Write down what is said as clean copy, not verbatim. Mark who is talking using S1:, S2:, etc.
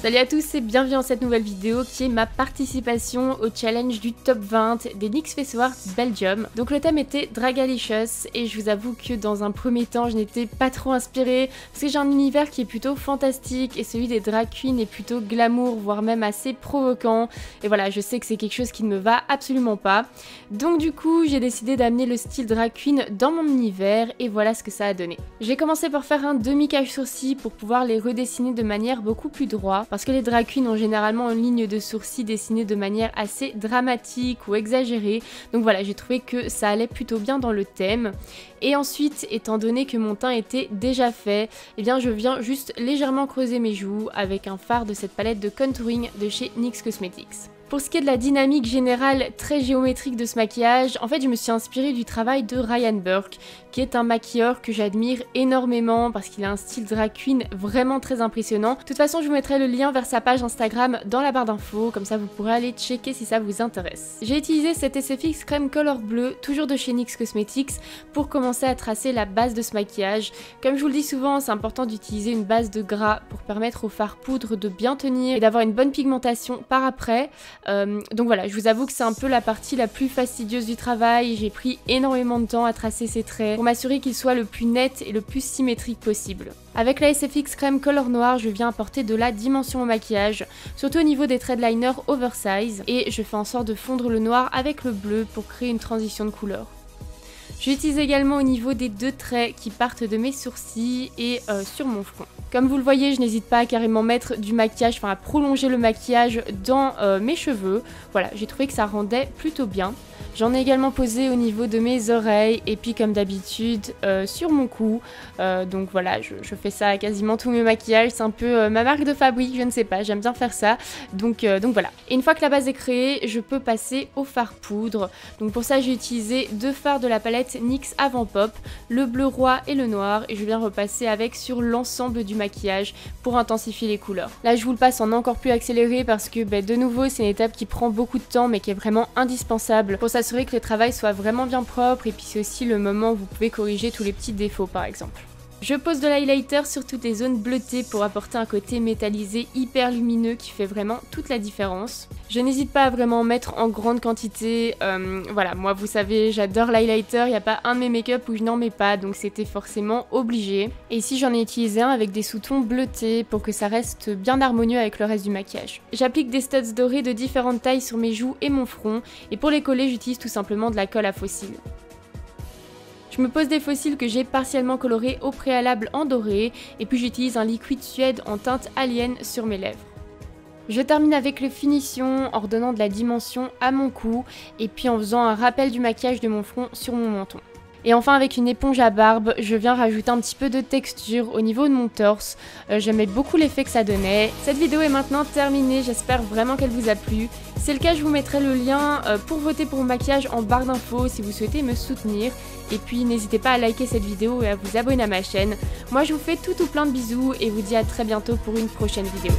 S1: Salut à tous et bienvenue dans cette nouvelle vidéo qui est ma participation au challenge du top 20 des NYX Face Awards Belgium. Donc le thème était Dragalicious et je vous avoue que dans un premier temps je n'étais pas trop inspirée parce que j'ai un univers qui est plutôt fantastique et celui des drag queens est plutôt glamour voire même assez provoquant et voilà, je sais que c'est quelque chose qui ne me va absolument pas. Donc du coup j'ai décidé d'amener le style drag queen dans mon univers et voilà ce que ça a donné. J'ai commencé par faire un demi-cache sourcil pour pouvoir les redessiner de manière beaucoup plus droite parce que les drag queens ont généralement une ligne de sourcils dessinée de manière assez dramatique ou exagérée. Donc voilà, j'ai trouvé que ça allait plutôt bien dans le thème. Et ensuite, étant donné que mon teint était déjà fait, eh bien je viens juste légèrement creuser mes joues avec un fard de cette palette de contouring de chez NYX Cosmetics. Pour ce qui est de la dynamique générale très géométrique de ce maquillage, en fait je me suis inspirée du travail de Ryan Burke, qui est un maquilleur que j'admire énormément parce qu'il a un style drag queen vraiment très impressionnant. De toute façon je vous mettrai le lien vers sa page Instagram dans la barre d'infos, comme ça vous pourrez aller checker si ça vous intéresse. J'ai utilisé cet SFX Crème Color Bleu, toujours de chez NYX Cosmetics, pour commencer à tracer la base de ce maquillage. Comme je vous le dis souvent, c'est important d'utiliser une base de gras pour permettre au fard poudre de bien tenir et d'avoir une bonne pigmentation par après. Donc voilà, je vous avoue que c'est un peu la partie la plus fastidieuse du travail. J'ai pris énormément de temps à tracer ces traits pour m'assurer qu'ils soient le plus net et le plus symétrique possible. Avec la SFX Crème Color Noir, je viens apporter de la dimension au maquillage, surtout au niveau des traits de liner oversize, et je fais en sorte de fondre le noir avec le bleu pour créer une transition de couleur. J'utilise également au niveau des deux traits qui partent de mes sourcils et sur mon front. Comme vous le voyez, je n'hésite pas à carrément mettre du maquillage, enfin à prolonger le maquillage dans mes cheveux. Voilà, j'ai trouvé que ça rendait plutôt bien. J'en ai également posé au niveau de mes oreilles et puis comme d'habitude sur mon cou. Donc voilà, je fais ça à quasiment tous mes maquillages. C'est un peu ma marque de fabrique, je ne sais pas, j'aime bien faire ça. Donc voilà. Et une fois que la base est créée, je peux passer au fard poudre. Donc pour ça, j'ai utilisé deux fards de la palette NYX Avant Pop, le bleu roi et le noir. Et je viens repasser avec sur l'ensemble du maquillage pour intensifier les couleurs. Là, je vous le passe en encore plus accéléré parce que de nouveau, c'est une étape qui prend beaucoup de temps mais qui est vraiment indispensable pour s'assurer que le travail soit vraiment bien propre et puis c'est aussi le moment où vous pouvez corriger tous les petits défauts par exemple. Je pose de l'highlighter sur toutes les zones bleutées pour apporter un côté métallisé hyper lumineux qui fait vraiment toute la différence. Je n'hésite pas à vraiment en mettre en grande quantité, voilà, moi vous savez j'adore l'highlighter, il n'y a pas un de mes make-up où je n'en mets pas donc c'était forcément obligé. Et ici j'en ai utilisé un avec des sous-tons bleutés pour que ça reste bien harmonieux avec le reste du maquillage. J'applique des studs dorés de différentes tailles sur mes joues et mon front et pour les coller j'utilise tout simplement de la colle à fossiles. Je me pose des faux cils que j'ai partiellement colorés au préalable en doré et puis j'utilise un liquide Suède en teinte Alien sur mes lèvres. Je termine avec le finition en redonnant de la dimension à mon cou et puis en faisant un rappel du maquillage de mon front sur mon menton. Et enfin avec une éponge à barbe, je viens rajouter un petit peu de texture au niveau de mon torse. J'aimais beaucoup l'effet que ça donnait. Cette vidéo est maintenant terminée, j'espère vraiment qu'elle vous a plu. Si c'est le cas, je vous mettrai le lien pour voter pour mon maquillage en barre d'infos si vous souhaitez me soutenir. Et puis n'hésitez pas à liker cette vidéo et à vous abonner à ma chaîne. Moi je vous fais tout plein de bisous et vous dis à très bientôt pour une prochaine vidéo.